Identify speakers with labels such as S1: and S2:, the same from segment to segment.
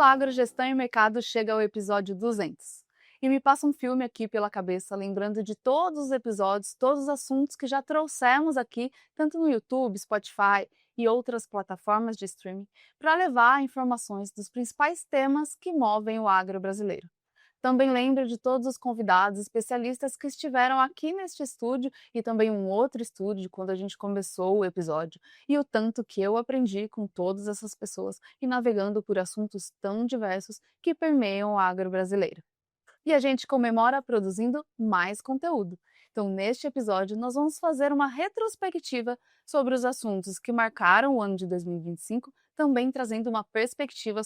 S1: Ouço Agro, Gestão e Mercado chega ao episódio 200. E me passa um filme aqui pela cabeça, lembrando de todos os episódios, todos os assuntos que já trouxemos aqui, tanto no YouTube, Spotify e outras plataformas de streaming, para levar informações dos principais temas que movem o agro brasileiro. Também lembro de todos os convidados especialistas que estiveram aqui neste estúdio e também um outro estúdio quando a gente começou o episódio, e o tanto que eu aprendi com todas essas pessoas e navegando por assuntos tão diversos que permeiam o agro brasileiro. E a gente comemora produzindo mais conteúdo. Então, neste episódio, nós vamos fazer uma retrospectiva sobre os assuntos que marcaram o ano de 2025, também trazendo uma perspectiva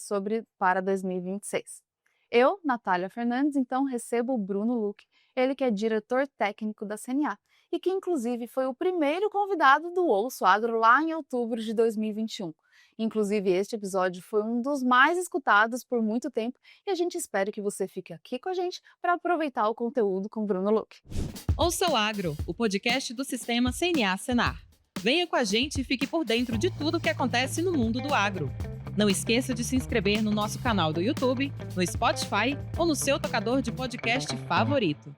S1: para 2026. Eu, Natália Fernandes, então recebo o Bruno Luque, ele que é diretor técnico da CNA e que inclusive foi o primeiro convidado do Ouço Agro lá em outubro de 2021. Inclusive este episódio foi um dos mais escutados por muito tempo e a gente espera que você fique aqui com a gente para aproveitar o conteúdo com o Bruno Luque.
S2: Ouça o Agro, o podcast do Sistema CNA-Senar. Venha com a gente e fique por dentro de tudo o que acontece no mundo do agro. Não esqueça de se inscrever no nosso canal do YouTube, no Spotify ou no seu tocador de podcast favorito.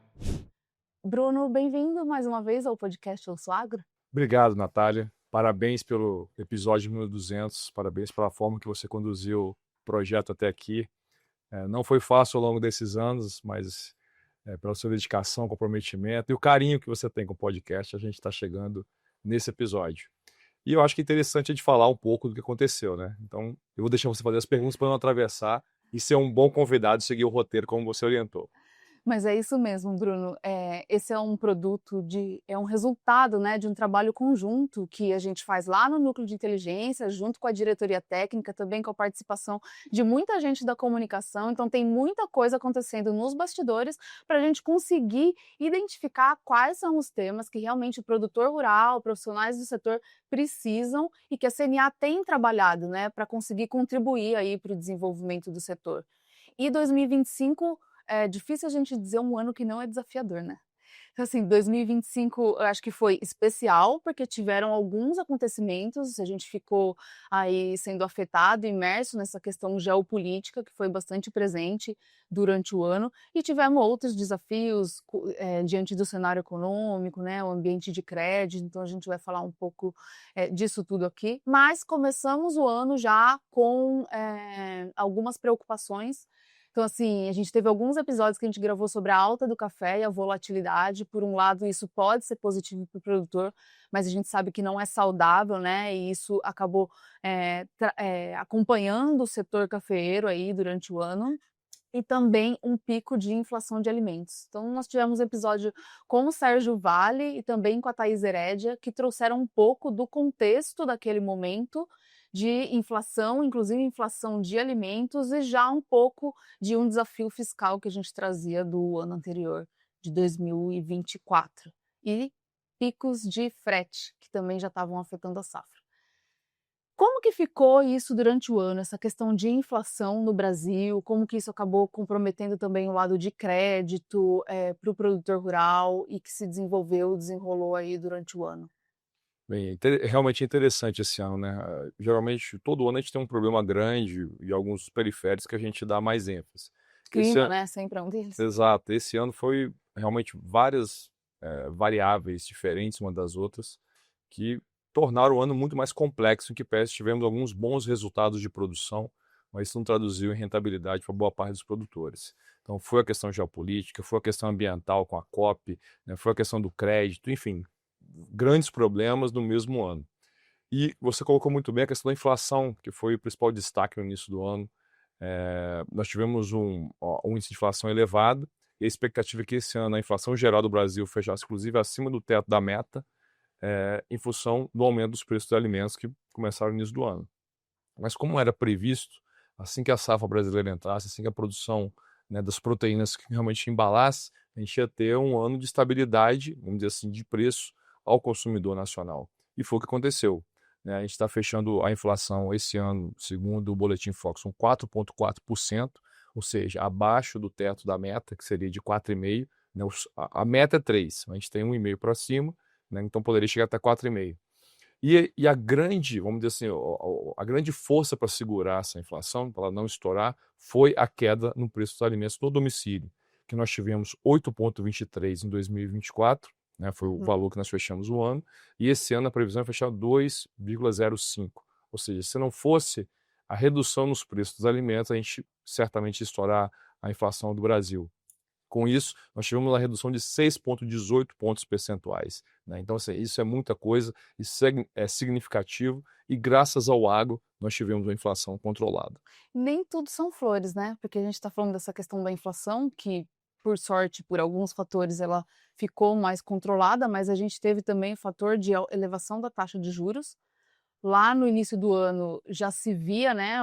S1: Bruno, bem-vindo mais uma vez ao podcast Ouço Agro.
S3: Obrigado, Natália. Parabéns pelo episódio número 200, parabéns pela forma que você conduziu o projeto até aqui. Não foi fácil ao longo desses anos, mas pela sua dedicação, comprometimento e o carinho que você tem com o podcast, a gente está chegando nesse episódio. E eu acho que é interessante a gente falar um pouco do que aconteceu, né? Então, eu vou deixar você fazer as perguntas para não atravessar e ser um bom convidado e seguir o roteiro como você orientou.
S1: Mas é isso mesmo, Bruno. Esse é um é um resultado, né, de um trabalho conjunto que a gente faz lá no Núcleo de Inteligência, junto com a diretoria técnica, também com a participação de muita gente da comunicação. Então tem muita coisa acontecendo nos bastidores para a gente conseguir identificar quais são os temas que realmente o produtor rural, profissionais do setor precisam e que a CNA tem trabalhado, né, para conseguir contribuir aí para o desenvolvimento do setor. E 2025 é difícil a gente dizer um ano que não é desafiador, né? Então, assim, 2025 eu acho que foi especial, porque tiveram alguns acontecimentos, a gente ficou aí sendo afetado, imerso nessa questão geopolítica, que foi bastante presente durante o ano, e tivemos outros desafios diante do cenário econômico, né, o ambiente de crédito, então a gente vai falar um pouco disso tudo aqui, mas começamos o ano já com algumas preocupações. Então, assim, a gente teve alguns episódios que a gente gravou sobre a alta do café e a volatilidade. Por um lado, isso pode ser positivo para o produtor, mas a gente sabe que não é saudável, né? E isso acabou acompanhando o setor cafeeiro aí durante o ano. E também um pico de inflação de alimentos. Então, nós tivemos um episódio com o Sérgio Vale e também com a Thaís Herédia, que trouxeram um pouco do contexto daquele momento de inflação, inclusive inflação de alimentos, e já um pouco de um desafio fiscal que a gente trazia do ano anterior, de 2024. E picos de frete, que também já estavam afetando a safra. Como que ficou isso durante o ano, essa questão de inflação no Brasil? Como que isso acabou comprometendo também o lado de crédito para o produtor rural e que se desenrolou aí durante o ano?
S3: Bem, realmente interessante esse ano, né? Geralmente, todo ano a gente tem um problema grande e alguns periféricos que a gente dá mais ênfase.
S1: Clima, né? Sempre é um deles.
S3: Exato. Esse ano foi realmente várias variáveis diferentes uma das outras que tornaram o ano muito mais complexo, em que parece que tivemos alguns bons resultados de produção, mas isso não traduziu em rentabilidade para boa parte dos produtores. Então, foi a questão geopolítica, foi a questão ambiental com a COP, né, foi a questão do crédito, enfim, grandes problemas no mesmo ano. E você colocou muito bem a questão da inflação, que foi o principal destaque no início do ano. Nós tivemos um índice de inflação elevado, e a expectativa é que esse ano a inflação geral do Brasil fechasse, inclusive, acima do teto da meta, em função do aumento dos preços dos alimentos que começaram no início do ano. Mas como era previsto, assim que a safra brasileira entrasse, assim que a produção, né, das proteínas que realmente embalasse, a gente ia ter um ano de estabilidade, vamos dizer assim, de preço ao consumidor nacional. E foi o que aconteceu, né? A gente está fechando a inflação esse ano, segundo o Boletim Focus, com 4,4%, ou seja, abaixo do teto da meta, que seria de 4,5%. Né? A meta é 3%, a gente tem 1,5% para cima, né? Então poderia chegar até 4,5%. E a grande, vamos dizer assim, a grande força para segurar essa inflação, para ela não estourar, foi a queda no preço dos alimentos no domicílio, que nós tivemos 8,23 em 2024, né, foi o valor que nós fechamos o ano, e esse ano a previsão é fechar 2,05. Ou seja, se não fosse a redução nos preços dos alimentos, a gente certamente ia estourar a inflação do Brasil. Com isso, nós tivemos uma redução de 6,18 pontos percentuais, né? Então, assim, isso é muita coisa, isso é significativo e graças ao agro nós tivemos uma inflação controlada.
S1: Nem tudo são flores, né, porque a gente está falando dessa questão da inflação que, por sorte, por alguns fatores, ela ficou mais controlada, mas a gente teve também o fator de elevação da taxa de juros. Lá no início do ano já se via, né,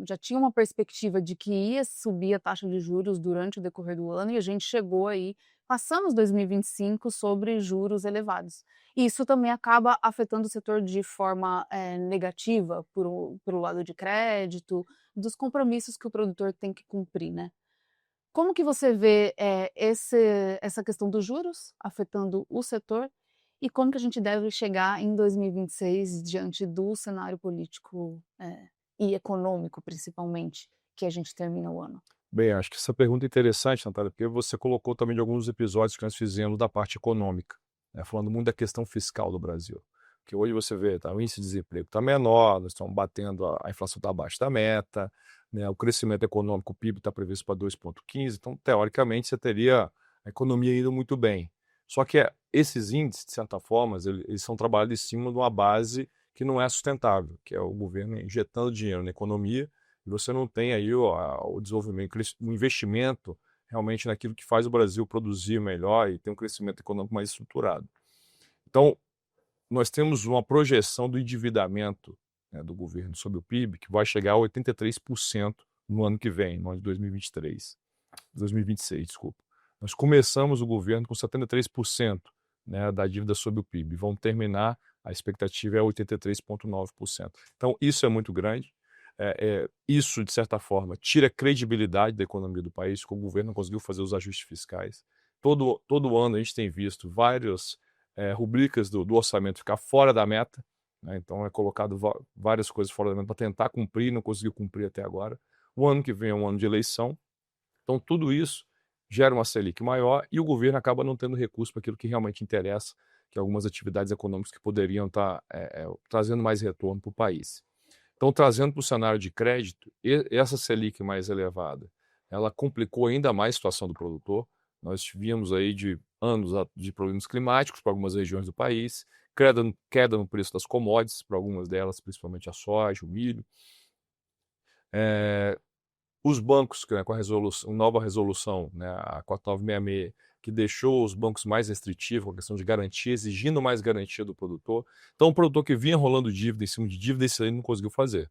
S1: já tinha uma perspectiva de que ia subir a taxa de juros durante o decorrer do ano e a gente chegou aí, passamos 2025 sobre juros elevados. E isso também acaba afetando o setor de forma negativa, por lado de crédito, dos compromissos que o produtor tem que cumprir, né. Como que você vê, essa questão dos juros afetando o setor e como que a gente deve chegar em 2026 diante do cenário político, e econômico, principalmente, que a gente termina o ano?
S3: Bem, acho que essa pergunta é interessante, Natália, porque você colocou também de alguns episódios que nós fizemos da parte econômica, né, falando muito da questão fiscal do Brasil. Porque hoje você vê, tá, o índice de desemprego está menor, nós estamos batendo, a inflação está abaixo da meta, né, o crescimento econômico, o PIB está previsto para 2,15, então, teoricamente, você teria a economia indo muito bem. Só que esses índices, de certa forma, eles são trabalhados em cima de uma base que não é sustentável, que é o governo injetando dinheiro na economia, e você não tem aí o desenvolvimento, o investimento realmente naquilo que faz o Brasil produzir melhor e ter um crescimento econômico mais estruturado. Então, nós temos uma projeção do endividamento, né, do governo sobre o PIB que vai chegar a 83% no ano que vem, no ano de 2026, desculpa. Nós começamos o governo com 73%, né, da dívida sobre o PIB. Vamos terminar, a expectativa é 83,9%. Então, isso é muito grande. Isso, de certa forma, tira a credibilidade da economia do país, porque o governo não conseguiu fazer os ajustes fiscais. Todo ano a gente tem visto várias rubricas do orçamento ficar fora da meta, né? Então é colocado várias coisas fora da meta para tentar cumprir, não conseguiu cumprir até agora. O ano que vem é um ano de eleição, então tudo isso gera uma Selic maior e o governo acaba não tendo recurso para aquilo que realmente interessa, que é algumas atividades econômicas que poderiam estar trazendo mais retorno para o país. Então, trazendo para o cenário de crédito, essa Selic mais elevada, ela complicou ainda mais a situação do produtor. Nós tivemos aí de anos de problemas climáticos para algumas regiões do país, queda no preço das commodities, para algumas delas, principalmente a soja, o milho. Os bancos, né, com a nova resolução, né, a 4966, que deixou os bancos mais restritivos com a questão de garantia, exigindo mais garantia do produtor. Então, o produtor que vinha rolando dívida em cima de dívida, esse aí não conseguiu fazer.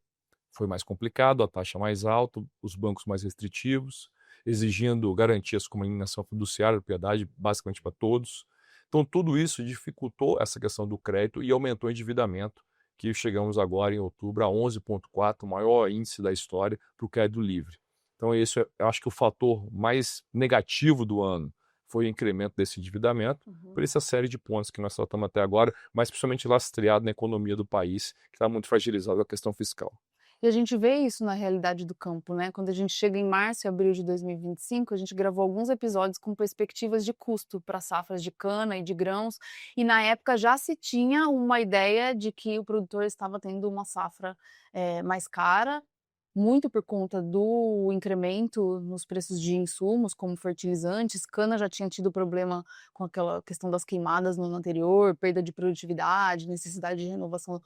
S3: Foi mais complicado, a taxa mais alta, os bancos mais restritivos, exigindo garantias como alienação fiduciária, propriedade, basicamente para todos. Então, tudo isso dificultou essa questão do crédito e aumentou o endividamento, que chegamos agora em outubro a 11,4, o maior índice da história para o crédito livre. Então, esse eu acho que o fator mais negativo do ano foi o incremento desse endividamento, por essa série de pontos que nós tratamos até agora, mas principalmente lastreado na economia do país, que está muito fragilizado com a questão fiscal.
S1: E a gente vê isso na realidade do campo, né? Quando a gente chega em março e abril de 2025, a gente gravou alguns episódios com perspectivas de custo para safras de cana e de grãos, e na época já se tinha uma ideia de que o produtor estava tendo uma safra mais cara, muito por conta do incremento nos preços de insumos, como fertilizantes. Cana já tinha tido problema com aquela questão das queimadas no ano anterior, perda de produtividade, necessidade de renovação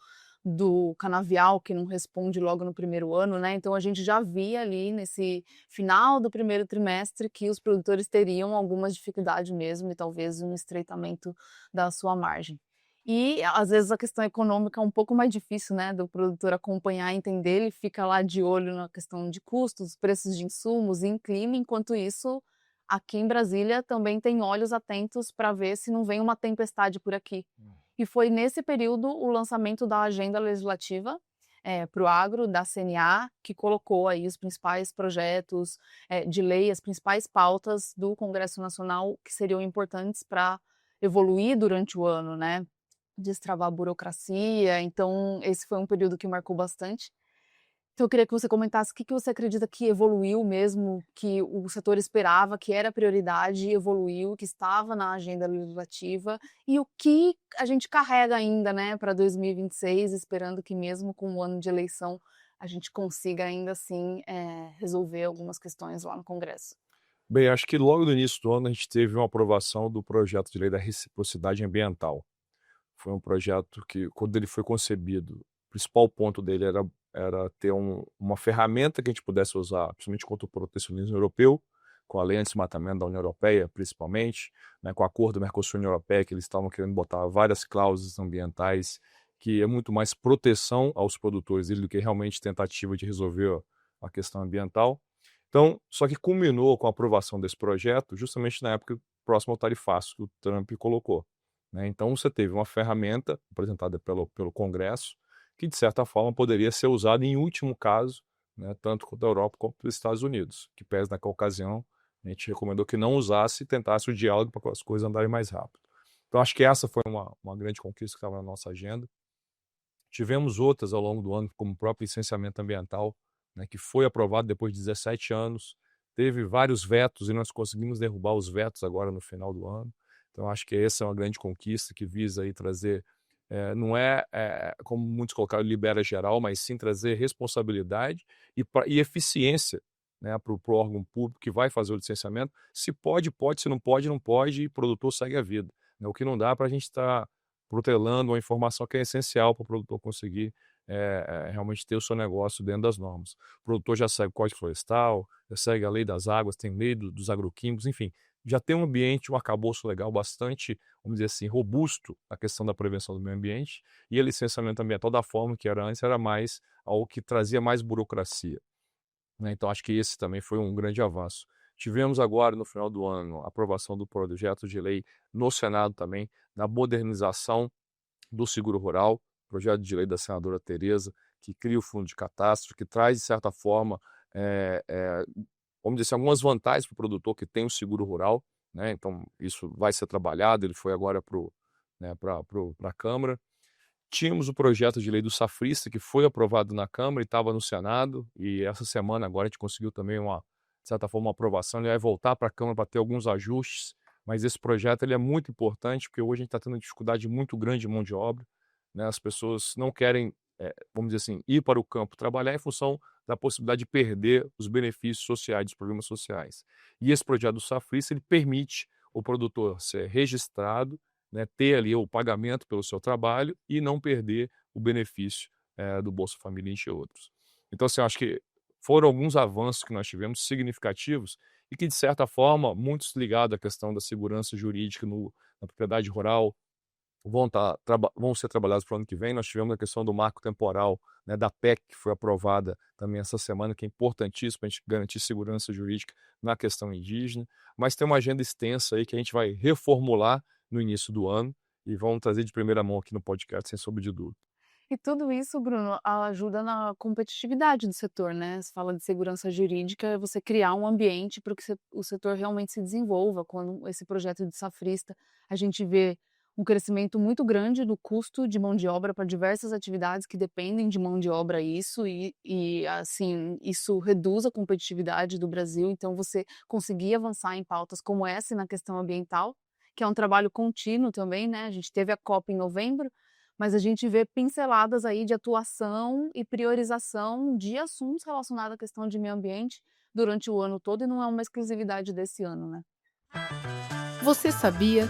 S1: do canavial, que não responde logo no primeiro ano, né? Então a gente já via ali nesse final do primeiro trimestre que os produtores teriam algumas dificuldades mesmo e talvez um estreitamento da sua margem. E às vezes a questão econômica é um pouco mais difícil, né, do produtor acompanhar e entender, ele fica lá de olho na questão de custos, preços de insumos, em clima, enquanto isso, aqui em Brasília também tem olhos atentos para ver se não vem uma tempestade por aqui. E foi nesse período o lançamento da agenda legislativa para o agro, da CNA, que colocou aí os principais projetos de lei, as principais pautas do Congresso Nacional que seriam importantes para evoluir durante o ano, né? destravar a burocracia, então esse foi um período que marcou bastante. Então eu queria que você comentasse o que você acredita que evoluiu mesmo, que o setor esperava, que era prioridade, evoluiu, que estava na agenda legislativa, e o que a gente carrega ainda, né, para 2026, esperando que mesmo com o ano de eleição a gente consiga ainda assim, resolver algumas questões lá no Congresso.
S3: Bem, acho que logo no início do ano a gente teve uma aprovação do projeto de lei da reciprocidade ambiental. Foi um projeto que, quando ele foi concebido, o principal ponto dele era ter uma ferramenta que a gente pudesse usar, principalmente contra o protecionismo europeu, com a lei anti-desmatamento da União Europeia, principalmente, né, com o acordo Mercosul-União Europeia, que eles estavam querendo botar várias cláusulas ambientais, que é muito mais proteção aos produtores do que realmente tentativa de resolver a questão ambiental. Então, só que culminou com a aprovação desse projeto justamente na época próxima ao tarifaço que o Trump colocou, né? Então você teve uma ferramenta apresentada pelo Congresso que, de certa forma, poderia ser usada em último caso, né, tanto contra a Europa quanto os Estados Unidos, que pese naquela ocasião a gente recomendou que não usasse e tentasse o diálogo para que as coisas andarem mais rápido. Então acho que essa foi uma grande conquista que estava na nossa agenda. Tivemos outras ao longo do ano, como o próprio licenciamento ambiental, né, que foi aprovado depois de 17 anos, teve vários vetos e nós conseguimos derrubar os vetos agora no final do ano. Então acho que essa é uma grande conquista que visa aí trazer, não é, como muitos colocaram, libera geral, mas sim trazer responsabilidade e eficiência, né, para o órgão público que vai fazer o licenciamento. Se pode, pode, se não pode, não pode, e o produtor segue a vida, né? O que não dá para a gente estar protelando uma informação que é essencial para o produtor conseguir realmente ter o seu negócio dentro das normas. O produtor já segue o Código Florestal, já segue a lei das águas, tem lei dos agroquímicos, enfim, já tem um ambiente, um arcabouço legal bastante, vamos dizer assim, robusto na questão da prevenção do meio ambiente, e o licenciamento ambiental da forma que era antes era mais algo que trazia mais burocracia, né? Então acho que esse também foi um grande avanço. Tivemos agora, no final do ano, a aprovação do projeto de lei no Senado também, na modernização do seguro rural, projeto de lei da senadora Tereza, que cria o fundo de catástrofe, que traz, de certa forma, vamos dizer assim, algumas vantagens para o produtor que tem o seguro rural, né? Então isso vai ser trabalhado, ele foi agora para a Câmara. Tínhamos o projeto de lei do safrista, que foi aprovado na Câmara e estava no Senado, e essa semana agora a gente conseguiu também de certa forma, uma aprovação. Ele vai voltar para a Câmara para ter alguns ajustes, mas esse projeto ele é muito importante, porque hoje a gente está tendo uma dificuldade muito grande de mão de obra, né? As pessoas não querem, vamos dizer assim, ir para o campo trabalhar em função da possibilidade de perder os benefícios sociais, dos programas sociais. E esse projeto do safrista, ele permite o produtor ser registrado, né, ter ali o pagamento pelo seu trabalho e não perder o benefício do Bolsa Família, entre outros. Então, assim, eu acho que foram alguns avanços que nós tivemos significativos e que, de certa forma, muitos ligados à questão da segurança jurídica na propriedade rural, vão ser trabalhados para o ano que vem. Nós tivemos a questão do marco temporal, né, da PEC, que foi aprovada também essa semana, que é importantíssimo para a gente garantir segurança jurídica na questão indígena, mas tem uma agenda extensa aí que a gente vai reformular no início do ano e vamos trazer de primeira mão aqui no podcast, sem sombra de dúvida.
S1: E tudo isso, Bruno, ajuda na competitividade do setor, né? Você fala de segurança jurídica, é você criar um ambiente para que o setor realmente se desenvolva. Quando esse projeto de safrista, a gente vê um crescimento muito grande do custo de mão de obra para diversas atividades que dependem de mão de obra, assim, isso reduz a competitividade do Brasil. Então, você conseguir avançar em pautas como essa na questão ambiental, que é um trabalho contínuo também, né? A gente teve a COP em novembro, mas a gente vê pinceladas aí de atuação e priorização de assuntos relacionados à questão de meio ambiente durante o ano todo, e não é uma exclusividade desse ano, né?
S4: Você sabia?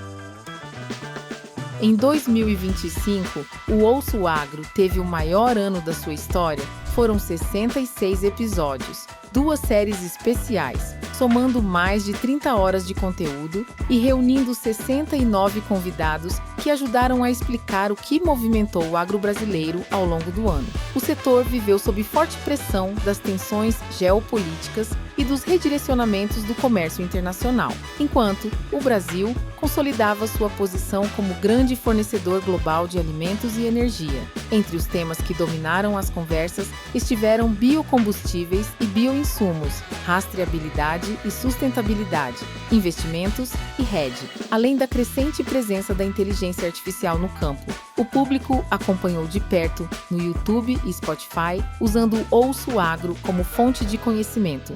S4: Em 2025, o Ouço Agro teve o maior ano da sua história. Foram 66 episódios, 2 séries especiais, somando mais de 30 horas de conteúdo e reunindo 69 convidados que ajudaram a explicar o que movimentou o agro brasileiro ao longo do ano. O setor viveu sob forte pressão das tensões geopolíticas e dos redirecionamentos do comércio internacional, enquanto o Brasil consolidava sua posição como grande fornecedor global de alimentos e energia. Entre os temas que dominaram as conversas estiveram biocombustíveis e bioinsumos, rastreabilidade e sustentabilidade, investimentos e rede, além da crescente presença da inteligência artificial no campo. O público acompanhou de perto no YouTube e Spotify, usando o Ouço Agro como fonte de conhecimento.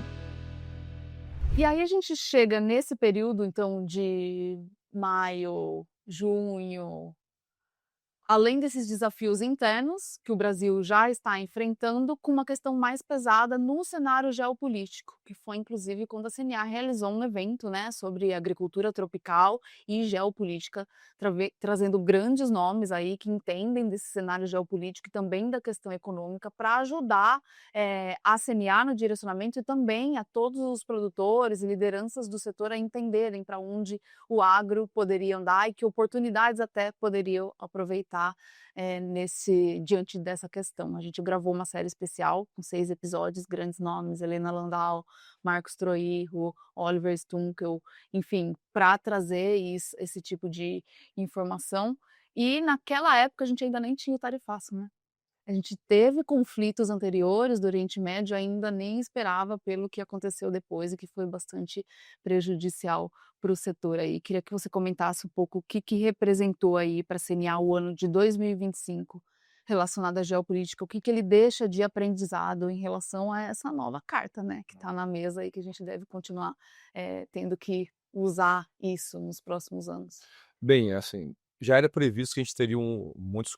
S1: E aí a gente chega nesse período, então, de maio, junho, além desses desafios internos que o Brasil já está enfrentando, com uma questão mais pesada no cenário geopolítico, que foi inclusive quando a CNA realizou um evento, né, sobre agricultura tropical e geopolítica, trazendo grandes nomes aí que entendem desse cenário geopolítico e também da questão econômica para ajudar a CNA no direcionamento e também a todos os produtores e lideranças do setor a entenderem para onde o agro poderia andar e que oportunidades até poderiam aproveitar diante dessa questão. A gente gravou uma série especial com 6 episódios, grandes nomes, Helena Landau, Marcos Troirro, Oliver Stunkel, enfim, para trazer esse tipo de informação. E naquela época a gente ainda nem tinha o tarifaço, né? A gente teve conflitos anteriores do Oriente Médio, ainda nem esperava pelo que aconteceu depois e que foi bastante prejudicial para o setor aí. Queria que você comentasse um pouco o que representou aí para a CNA o ano de 2025 relacionado à geopolítica, o que ele deixa de aprendizado em relação a essa nova carta, né, que está na mesa e que a gente deve continuar tendo que usar isso nos próximos anos.
S3: Bem, assim, já era previsto que a gente teria vamos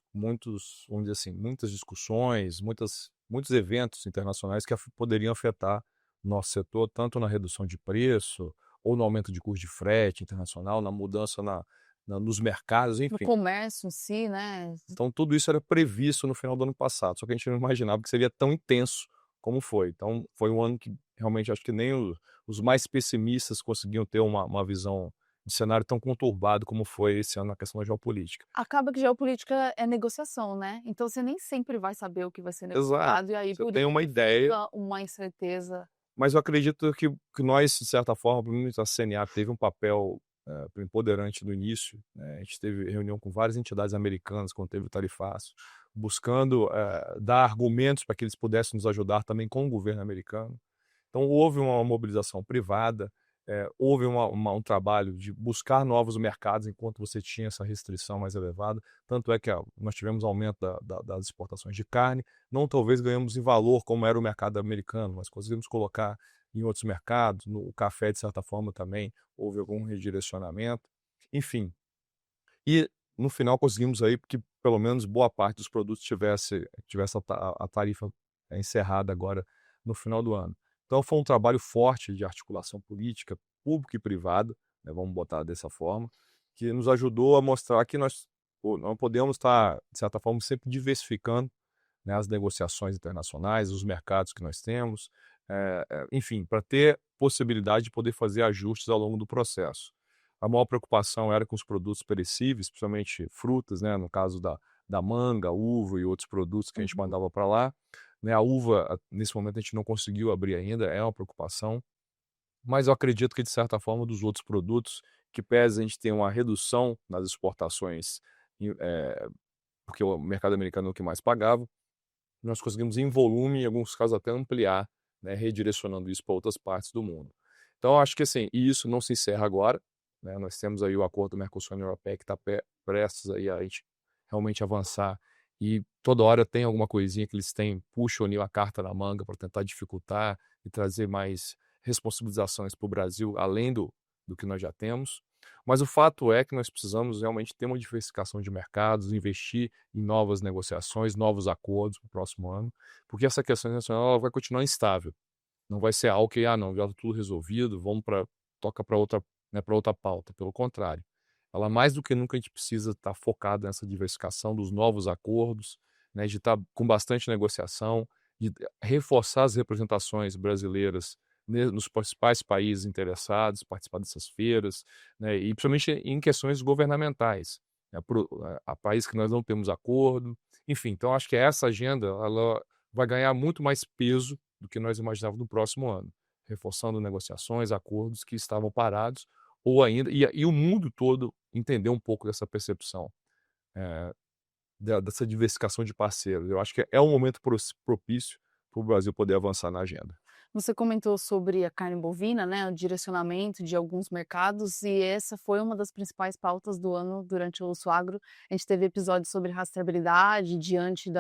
S3: dizer assim, muitas discussões, muitos eventos internacionais que poderiam afetar o nosso setor, tanto na redução de preço, ou no aumento de custo de frete internacional, na mudança nos mercados,
S1: No
S3: enfim.
S1: comércio em si, né?
S3: Então tudo isso era previsto no final do ano passado, só que a gente não imaginava que seria tão intenso como foi. Então foi um ano que realmente acho que nem os mais pessimistas conseguiam ter uma visão de cenário tão conturbado como foi esse ano na questão da geopolítica.
S1: Acaba que geopolítica é negociação, né? Então você nem sempre vai saber o que vai ser negociado, e aí
S3: Você
S1: por
S3: tem
S1: isso
S3: uma ideia,
S1: fica uma incerteza.
S3: mas eu acredito que nós, de certa forma, pelo menos a CNA teve um papel preponderante no início, né? A gente teve reunião com várias entidades americanas quando teve o tarifaço, buscando dar argumentos para que eles pudessem nos ajudar também com o governo americano. Então houve uma mobilização privada, houve um trabalho de buscar novos mercados enquanto você tinha essa restrição mais elevada, tanto é que nós tivemos aumento das exportações de carne, não talvez ganhamos em valor como era o mercado americano, mas conseguimos colocar em outros mercados, no café de certa forma também houve algum redirecionamento, enfim. E no final conseguimos aí que pelo menos boa parte dos produtos tivesse a tarifa encerrada agora no final do ano. Então foi um trabalho forte de articulação política, pública e privada, né, vamos botar dessa forma, que nos ajudou a mostrar que nós não podemos estar, de certa forma, sempre diversificando, né, as negociações internacionais, os mercados que nós temos, enfim, para ter possibilidade de poder fazer ajustes ao longo do processo. A maior preocupação era com os produtos perecíveis, principalmente frutas, né, no caso da manga, uva e outros produtos que a gente mandava para lá. Né, a uva, nesse momento, a gente não conseguiu abrir ainda, é uma preocupação, mas eu acredito que, de certa forma, dos outros produtos, que pese a gente ter uma redução nas exportações, porque o mercado americano é o que mais pagava, nós conseguimos, em volume, em alguns casos, até ampliar, né, redirecionando isso para outras partes do mundo. Então, acho que assim, isso não se encerra agora, né, nós temos aí o acordo do Mercosul e União Europeia que está prestes aí a gente realmente avançar, e toda hora tem alguma coisinha que eles puxam ali a carta na manga para tentar dificultar e trazer mais responsabilizações para o Brasil, além do que nós já temos. Mas o fato é que nós precisamos realmente ter uma diversificação de mercados, investir em novas negociações, novos acordos para o próximo ano, porque essa questão internacional ela vai continuar instável. Não vai ser algo que, não, já está tudo resolvido, toca para outra, né, para outra pauta. Pelo contrário, ela mais do que nunca a gente precisa estar focado nessa diversificação dos novos acordos, né, de estar com bastante negociação, de reforçar as representações brasileiras nos principais países interessados, participar dessas feiras, né, e principalmente em questões governamentais, né, a países que nós não temos acordo, enfim. Então acho que essa agenda ela vai ganhar muito mais peso do que nós imaginávamos no próximo ano, reforçando negociações, acordos que estavam parados, ou ainda, e o mundo todo entender um pouco dessa percepção, dessa diversificação de parceiros. Eu acho que é um momento propício para o Brasil poder avançar na agenda.
S1: Você comentou sobre a carne bovina, né, o direcionamento de alguns mercados, e essa foi uma das principais pautas do ano durante o Ouço Agro. A gente teve episódios sobre rastreabilidade diante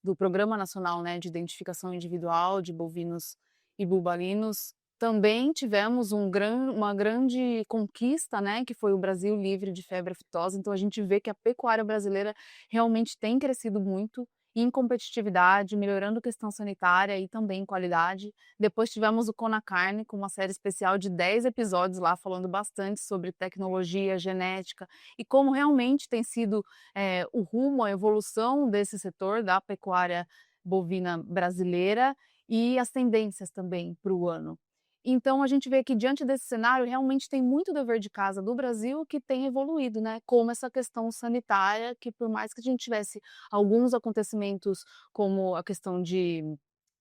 S1: do Programa Nacional, né, de Identificação Individual de Bovinos e Bubalinos. Também tivemos uma grande conquista, né, que foi o Brasil livre de febre aftosa. Então a gente vê que a pecuária brasileira realmente tem crescido muito em competitividade, melhorando a questão sanitária e também qualidade. Depois tivemos o Conacarne, com uma série especial de 10 episódios lá, falando bastante sobre tecnologia, genética e como realmente tem sido o rumo, a evolução desse setor da pecuária bovina brasileira e as tendências também para o ano. Então a gente vê que diante desse cenário realmente tem muito dever de casa do Brasil que tem evoluído, né, como essa questão sanitária, que por mais que a gente tivesse alguns acontecimentos como a questão de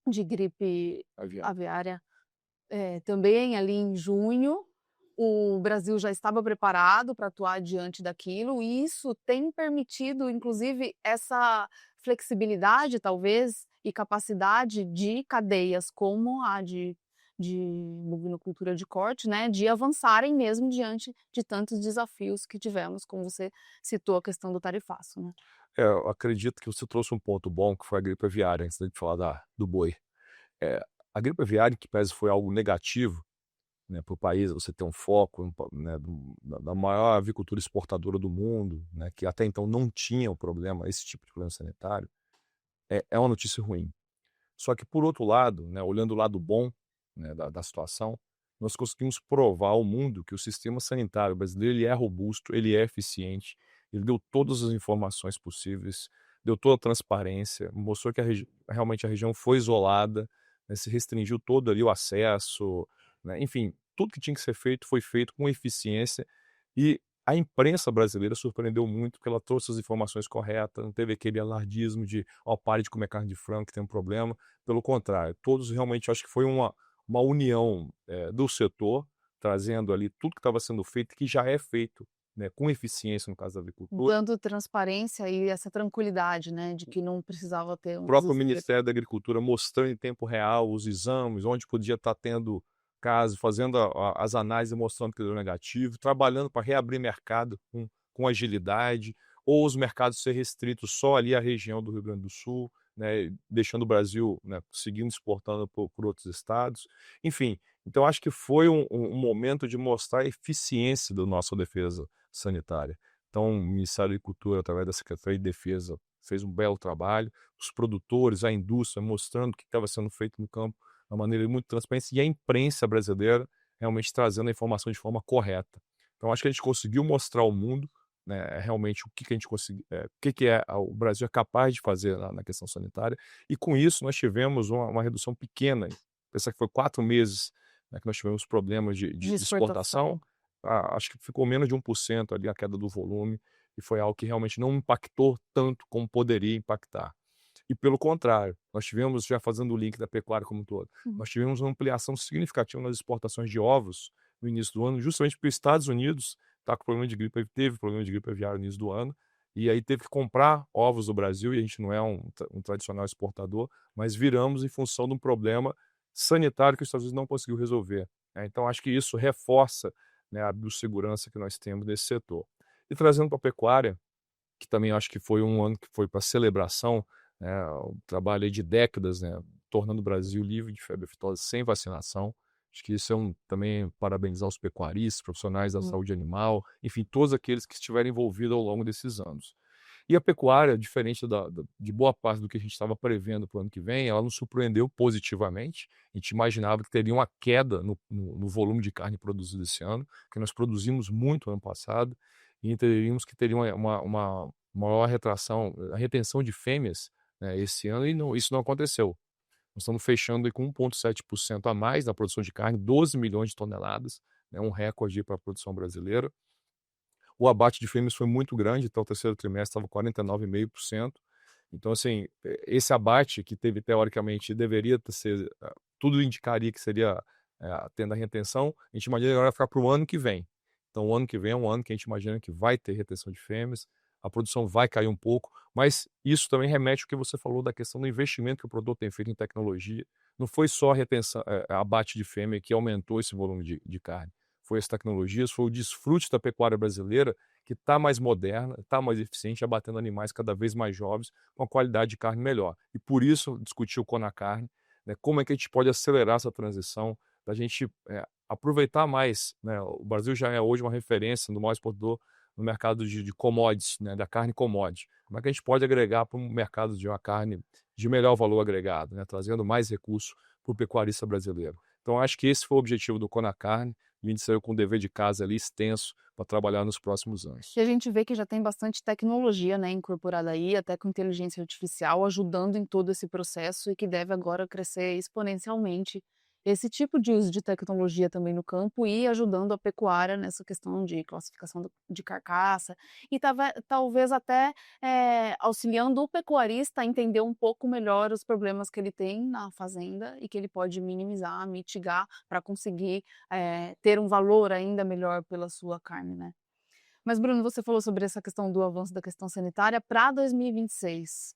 S1: gripe aviária, também ali em junho, o Brasil já estava preparado para atuar diante daquilo, e isso tem permitido, inclusive, essa flexibilidade, talvez, e capacidade de cadeias como a de bovinocultura de corte, né, de avançarem mesmo diante de tantos desafios que tivemos, como você citou a questão do tarifaço, né.
S3: Eu acredito que você trouxe um ponto bom, que foi a gripe aviária, antes da gente falar do boi. Eh, a gripe aviária, que pese foi algo negativo, né, para o país, você ter um foco, né, da maior avicultura exportadora do mundo, né, que até então não tinha o problema, esse tipo de problema sanitário, é uma notícia ruim. Só que, por outro lado, né, olhando o lado bom, né, da situação, nós conseguimos provar ao mundo que o sistema sanitário brasileiro ele é robusto, ele é eficiente, ele deu todas as informações possíveis, deu toda a transparência, mostrou que realmente a região foi isolada, né, se restringiu todo ali o acesso, né, enfim, tudo que tinha que ser feito foi feito com eficiência e a imprensa brasileira surpreendeu muito porque ela trouxe as informações corretas, não teve aquele alardismo de ó, pare de comer carne de frango que tem um problema. Pelo contrário, todos realmente acho que foi uma união do setor, trazendo ali tudo que estava sendo feito, que já é feito, né, com eficiência no caso da agricultura.
S1: Dando transparência e essa tranquilidade, né, de que não precisava ter
S3: O
S1: um
S3: próprio
S1: desespero.
S3: Ministério da Agricultura mostrando em tempo real os exames, onde podia estar tendo caso, fazendo as análises mostrando que deu negativo, trabalhando para reabrir mercado com agilidade, ou os mercados ser restritos só ali à região do Rio Grande do Sul, né, deixando o Brasil, né, seguindo exportando por outros estados. Enfim, então acho que foi um momento de mostrar a eficiência da nossa defesa sanitária. Então, o Ministério da Agricultura, através da Secretaria de Defesa, fez um belo trabalho, os produtores, a indústria, mostrando o que estava sendo feito no campo de uma maneira muito transparente, e a imprensa brasileira realmente trazendo a informação de forma correta. Então, acho que a gente conseguiu mostrar ao mundo, né, realmente o que a gente conseguiu, o Brasil é capaz de fazer na questão sanitária, e com isso nós tivemos uma redução pequena, pensar que foi 4 meses, né, que nós tivemos problemas de exportação, acho que ficou menos de 1% ali a queda do volume, e foi algo que realmente não impactou tanto como poderia impactar. E pelo contrário, nós tivemos, já fazendo o link da pecuária como um todo, nós tivemos uma ampliação significativa nas exportações de ovos no início do ano, justamente porque os Estados Unidos tá com problema de gripe, teve problema de gripe aviária no início do ano, e aí teve que comprar ovos do Brasil, e a gente não é um tradicional exportador, mas viramos em função de um problema sanitário que os Estados Unidos não conseguiu resolver, né? Então acho que isso reforça, né, a biossegurança que nós temos nesse setor. E trazendo para a pecuária, que também acho que foi um ano que foi para celebração, né, um trabalho aí de décadas, né, tornando o Brasil livre de febre aftosa sem vacinação. Acho que isso também parabenizar os pecuaristas, profissionais da saúde animal, enfim, todos aqueles que estiveram envolvidos ao longo desses anos. E a pecuária, diferente de boa parte do que a gente estava prevendo para o ano que vem, ela nos surpreendeu positivamente. A gente imaginava que teria uma queda no volume de carne produzido esse ano, porque nós produzimos muito ano passado, e teríamos que ter uma maior a retenção de fêmeas, né, esse ano, e isso não aconteceu. Nós estamos fechando aí com 1,7% a mais na produção de carne, 12 milhões de toneladas, né, um recorde para a produção brasileira. O abate de fêmeas foi muito grande, então o terceiro trimestre estava 49,5%. Então, assim, esse abate que teve, teoricamente, deveria ser, tudo indicaria que seria tendo a retenção, a gente imagina agora ficar para o ano que vem. Então, o ano que vem é um ano que a gente imagina que vai ter retenção de fêmeas, a produção vai cair um pouco, mas isso também remete ao que você falou da questão do investimento que o produtor tem feito em tecnologia. não foi só abate de fêmea que aumentou esse volume de carne. Foi as tecnologias, foi o desfrute da pecuária brasileira que está mais moderna, está mais eficiente, abatendo animais cada vez mais jovens, com a qualidade de carne melhor. E por isso discutiu com a carne, né, como é que a gente pode acelerar essa transição, para a gente aproveitar mais, né? O Brasil já é hoje uma referência no maior exportador no mercado de commodities, né, da carne commodity. Como é que a gente pode agregar para um mercado de uma carne de melhor valor agregado, né, trazendo mais recursos para o pecuarista brasileiro? Então, acho que esse foi o objetivo do Conacarne, e a gente saiu com um dever de casa ali extenso para trabalhar nos próximos anos.
S1: E a gente vê que já tem bastante tecnologia, né, incorporada aí, até com inteligência artificial, ajudando em todo esse processo e que deve agora crescer exponencialmente esse tipo de uso de tecnologia também no campo e ajudando a pecuária nessa questão de classificação de carcaça e talvez até auxiliando o pecuarista a entender um pouco melhor os problemas que ele tem na fazenda e que ele pode minimizar, mitigar para conseguir ter um valor ainda melhor pela sua carne, né? Mas, Bruno, você falou sobre essa questão do avanço da questão sanitária para 2026.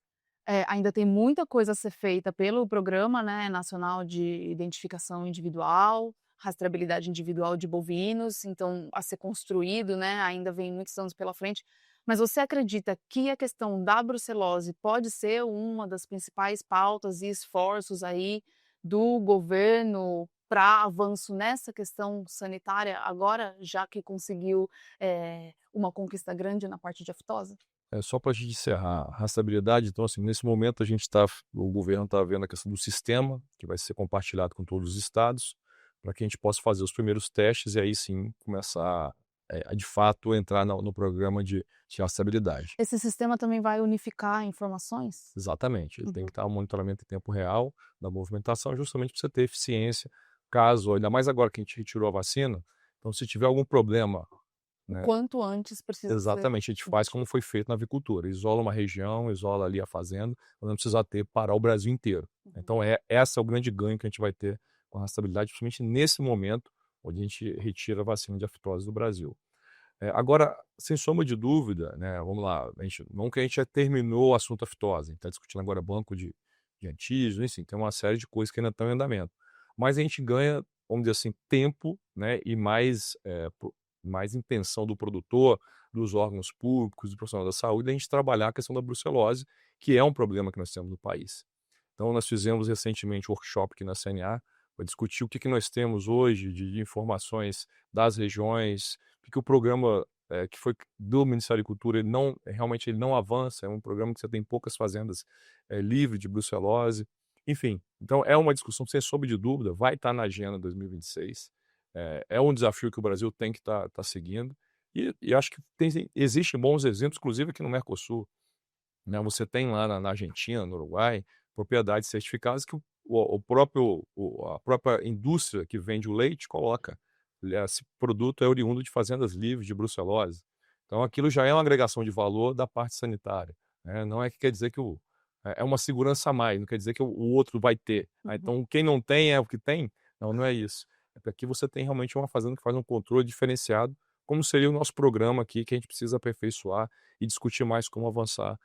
S1: Ainda tem muita coisa a ser feita pelo Programa, né, Nacional de Identificação Individual, Rastreabilidade Individual de Bovinos, então a ser construído, né, ainda vem muitos anos pela frente. Mas você acredita que a questão da brucelose pode ser uma das principais pautas e esforços aí do governo para avanço nessa questão sanitária agora, já que conseguiu uma conquista grande na parte de aftosa?
S3: Só para a gente encerrar, a rastreabilidade, então, assim, nesse momento o governo está vendo a questão do sistema, que vai ser compartilhado com todos os estados, para que a gente possa fazer os primeiros testes e aí sim começar a de fato entrar no programa de rastreabilidade.
S1: Esse sistema também vai unificar informações?
S3: Exatamente, ele tem
S1: Uhum.
S3: que estar um monitoramento em tempo real da movimentação, justamente para você ter eficiência, caso, ainda mais agora que a gente retirou a vacina, então se tiver algum problema,
S1: O
S3: né,
S1: quanto antes precisa ser.
S3: exatamente, a gente faz como foi feito na avicultura, isola uma região, isola ali a fazenda, para não precisar parar o Brasil inteiro. Então esse é o grande ganho que a gente vai ter com a rastreabilidade, principalmente nesse momento, onde a gente retira a vacina de aftose do Brasil. Agora, sem sombra de dúvida, né, vamos lá, não que a gente já terminou o assunto aftose, a gente está discutindo agora banco de antígenos, enfim, tem uma série de coisas que ainda estão em andamento. Mas a gente ganha, vamos dizer assim, tempo, né, e mais intenção do produtor, dos órgãos públicos, do profissional da saúde, a gente trabalhar a questão da brucelose, que é um problema que nós temos no país. Então, nós fizemos recentemente um workshop aqui na CNA para discutir o que nós temos hoje de informações das regiões, porque o programa que foi do Ministério da Agricultura, realmente ele não avança, é um programa que você tem poucas fazendas livres de brucelose, enfim. Então, é uma discussão, sem sombra de dúvida, vai estar na agenda 2026, é um desafio que o Brasil tem que estar seguindo, e acho que existem bons exemplos, inclusive aqui no Mercosul, né? Você tem lá na Argentina, no Uruguai, propriedades certificadas que a própria indústria que vende o leite coloca. Esse produto é oriundo de fazendas livres de brucelose. Então, aquilo já é uma agregação de valor da parte sanitária, né? Não é que quer dizer que é uma segurança a mais, não quer dizer que o outro vai ter. Então, quem não tem é o que tem? Não, não é isso. É porque aqui você tem realmente uma fazenda que faz um controle diferenciado, como seria o nosso programa aqui, que a gente precisa aperfeiçoar e discutir mais como avançar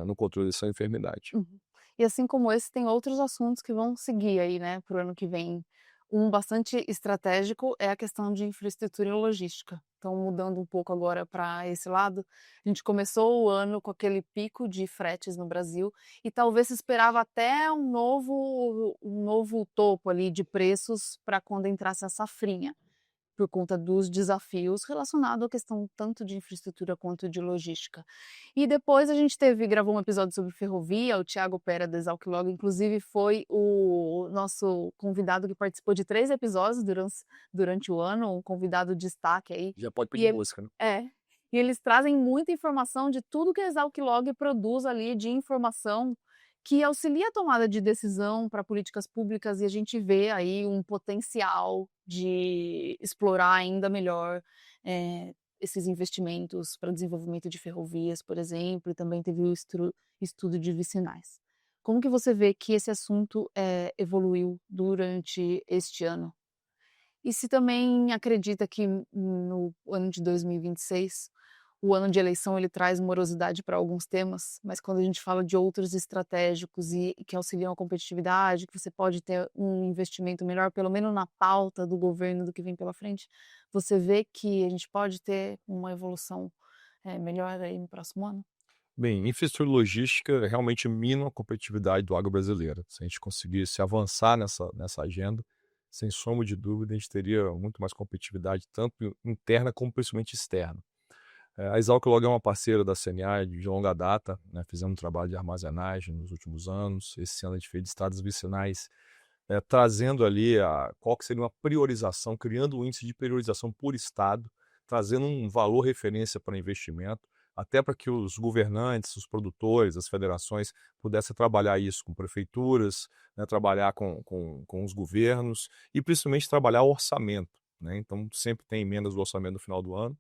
S3: no controle dessa enfermidade.
S1: Uhum. E assim como esse, tem outros assuntos que vão seguir aí, né, para o ano que vem. Um bastante estratégico é a questão de infraestrutura e logística. Então, mudando um pouco agora para esse lado, a gente começou o ano com aquele pico de fretes no Brasil e talvez se esperava até um novo topo ali de preços para quando entrasse a safrinha, por conta dos desafios relacionados à questão tanto de infraestrutura quanto de logística. E depois a gente gravou um episódio sobre ferrovia, o Thiago Pera da Exalc-Log, inclusive foi o nosso convidado que participou de 3 episódios durante o ano, um convidado de destaque aí.
S3: Já pode
S1: E
S3: pedir
S1: ele
S3: música, né?
S1: e eles trazem muita informação de tudo que a Exalc-Log produz ali de informação que auxilia a tomada de decisão para políticas públicas e a gente vê aí um potencial de explorar ainda melhor esses investimentos para o desenvolvimento de ferrovias, por exemplo, e também teve o estudo de vicinais. Como que você vê que esse assunto evoluiu durante este ano? E se também acredita que no ano de 2026 o ano de eleição ele traz morosidade para alguns temas, mas quando a gente fala de outros estratégicos e que auxiliam a competitividade, que você pode ter um investimento melhor, pelo menos na pauta do governo do que vem pela frente, você vê que a gente pode ter uma evolução melhor aí no próximo ano?
S3: Bem, infraestrutura e logística realmente minam a competitividade do agro brasileiro. Se a gente conseguisse avançar nessa agenda, sem sombra de dúvida, a gente teria muito mais competitividade, tanto interna como principalmente externa. A Exalc Log é uma parceira da CNA de longa data, né? Fizemos um trabalho de armazenagem nos últimos anos. Esse ano a gente fez estados vicinais, trazendo ali qual que seria uma priorização, criando um índice de priorização por estado, trazendo um valor referência para investimento, até para que os governantes, os produtores, as federações pudessem trabalhar isso com prefeituras, né? Trabalhar com os governos e principalmente trabalhar o orçamento, né? Então sempre tem emendas do orçamento no final do ano.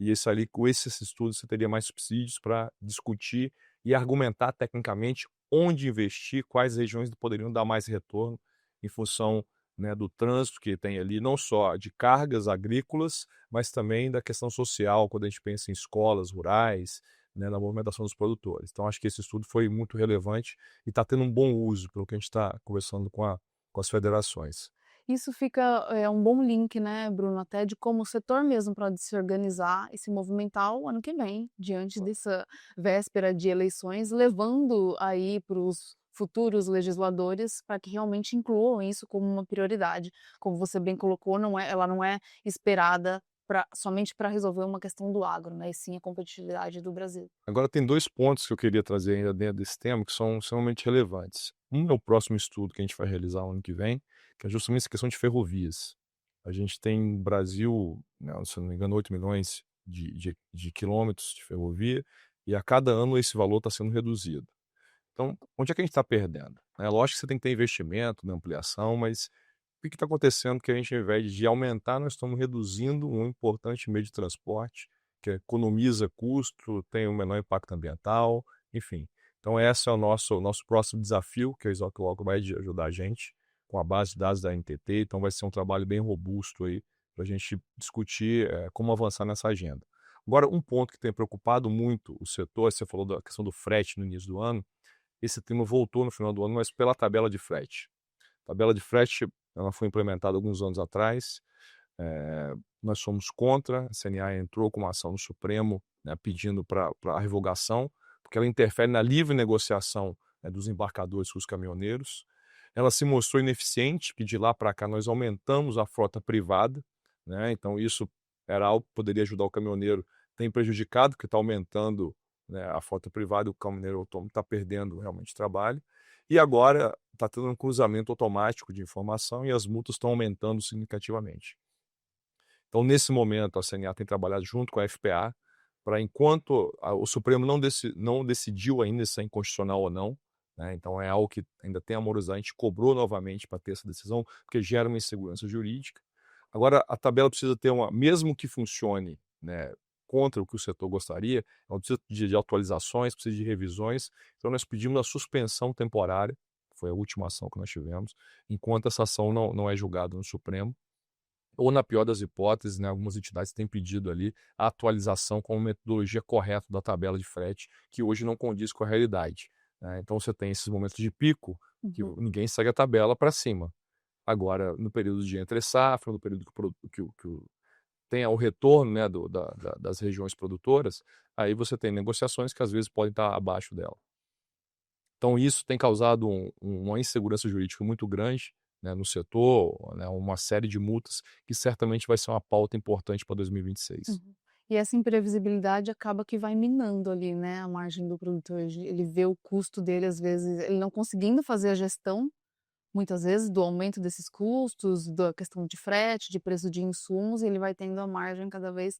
S3: E isso ali, com esses estudos, você teria mais subsídios para discutir e argumentar tecnicamente onde investir, quais regiões poderiam dar mais retorno em função, né, do trânsito que tem ali, não só de cargas agrícolas, mas também da questão social, quando a gente pensa em escolas rurais, né, na movimentação dos produtores. Então, acho que esse estudo foi muito relevante e está tendo um bom uso, pelo que a gente está conversando com as federações.
S1: Isso fica um bom link, né, Bruno, até de como o setor mesmo pode se organizar e se movimentar o ano que vem, diante dessa véspera de eleições, levando aí para os futuros legisladores para que realmente incluam isso como uma prioridade. Como você bem colocou, ela não é esperada somente para resolver uma questão do agro, né, e sim a competitividade do Brasil.
S3: Agora tem 2 pontos que eu queria trazer ainda dentro desse tema que são extremamente relevantes. Um é o próximo estudo que a gente vai realizar no ano que vem, que é justamente essa questão de ferrovias. A gente tem no Brasil, né, se eu não me engano, 8 milhões de quilômetros de ferrovia, e a cada ano esse valor está sendo reduzido. Então, onde é que a gente está perdendo? Lógico que você tem que ter investimento na ampliação, mas o que está acontecendo que a gente, ao invés de aumentar, nós estamos reduzindo um importante meio de transporte, que economiza custo, tem um menor impacto ambiental, enfim. Então, esse é o nosso próximo desafio, que a Exalc Log vai ajudar a gente, com a base de dados da NTT. Então, vai ser um trabalho bem robusto aí, para a gente discutir como avançar nessa agenda. Agora, um ponto que tem preocupado muito o setor, você falou da questão do frete no início do ano, esse tema voltou no final do ano, mas pela tabela de frete. A tabela de frete, ela foi implementada alguns anos atrás, nós somos contra, a CNA entrou com uma ação no Supremo, né, pedindo para a revogação, porque ela interfere na livre negociação, né, dos embarcadores com os caminhoneiros. Ela se mostrou ineficiente, que de lá para cá nós aumentamos a frota privada, né, então isso era algo que poderia ajudar o caminhoneiro, tem prejudicado, porque está aumentando, né, a frota privada, o caminhoneiro autônomo está perdendo realmente trabalho. E agora está tendo um cruzamento automático de informação e as multas estão aumentando significativamente. Então, nesse momento, a CNA tem trabalhado junto com a FPA para, enquanto o Supremo não decidiu ainda se é inconstitucional ou não, né, então é algo que ainda tem a morosidade, a gente cobrou novamente para ter essa decisão, porque gera uma insegurança jurídica. Agora, a tabela precisa ter mesmo que funcione, né, contra o que o setor gostaria, ela precisa de atualizações, precisa de revisões. Então, nós pedimos a suspensão temporária, foi a última ação que nós tivemos, enquanto essa ação não é julgada no Supremo. Ou, na pior das hipóteses, né, algumas entidades têm pedido ali a atualização com a metodologia correta da tabela de frete, que hoje não condiz com a realidade, né? Então, você tem esses momentos de pico, que ninguém segue a tabela para cima. Agora, no período de entre-safra, no período que tenha o retorno, né, das regiões produtoras, aí você tem negociações que às vezes podem estar abaixo dela. Então isso tem causado uma insegurança jurídica muito grande, né, no setor, né, uma série de multas que certamente vai ser uma pauta importante para 2026.
S1: E essa imprevisibilidade acaba que vai minando ali, né, a margem do produtor. Ele vê o custo dele, às vezes, ele não conseguindo fazer a gestão, muitas vezes, do aumento desses custos, da questão de frete, de preço de insumos, ele vai tendo a margem cada vez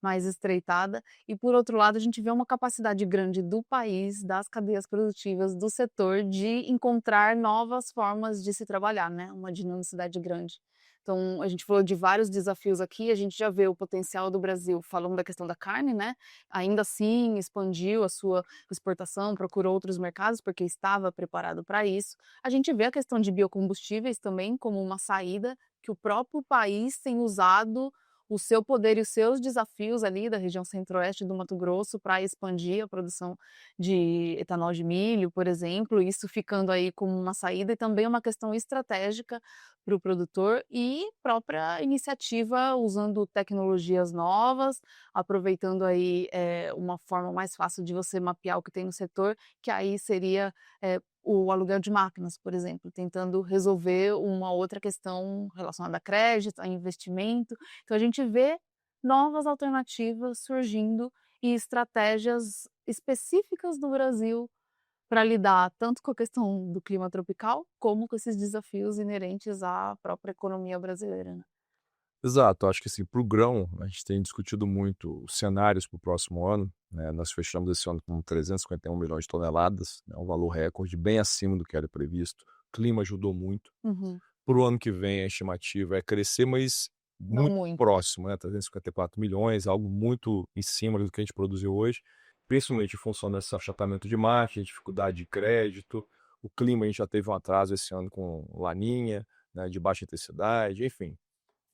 S1: mais estreitada. E, por outro lado, a gente vê uma capacidade grande do país, das cadeias produtivas, do setor, de encontrar novas formas de se trabalhar, né? Uma dinamicidade grande. Então, a gente falou de vários desafios aqui, a gente já vê o potencial do Brasil, falando da questão da carne, né? Ainda assim, expandiu a sua exportação, procurou outros mercados, porque estava preparado para isso. A gente vê a questão de biocombustíveis também como uma saída que o próprio país tem usado o seu poder e os seus desafios ali da região centro-oeste do Mato Grosso para expandir a produção de etanol de milho, por exemplo, isso ficando aí como uma saída e também uma questão estratégica para o produtor e própria iniciativa usando tecnologias novas, aproveitando aí uma forma mais fácil de você mapear o que tem no setor, que aí seria o aluguel de máquinas, por exemplo, tentando resolver uma outra questão relacionada a crédito, a investimento. Então a gente vê novas alternativas surgindo e estratégias específicas do Brasil para lidar tanto com a questão do clima tropical, como com esses desafios inerentes à própria economia brasileira, né.
S3: Exato, acho que assim, para o grão, a gente tem discutido muito os cenários para o próximo ano, né? Nós fechamos esse ano com 351 milhões de toneladas, né? Um valor recorde, bem acima do que era previsto. O clima ajudou muito.
S1: Uhum.
S3: Para o ano que vem, a estimativa é crescer, mas
S1: Não
S3: muito
S1: muito.
S3: próximo, né? 354 milhões, algo muito em cima do que a gente produziu hoje, principalmente em função desse achatamento de margem, dificuldade de crédito. O clima, a gente já teve um atraso esse ano com laninha, né? De baixa intensidade, enfim.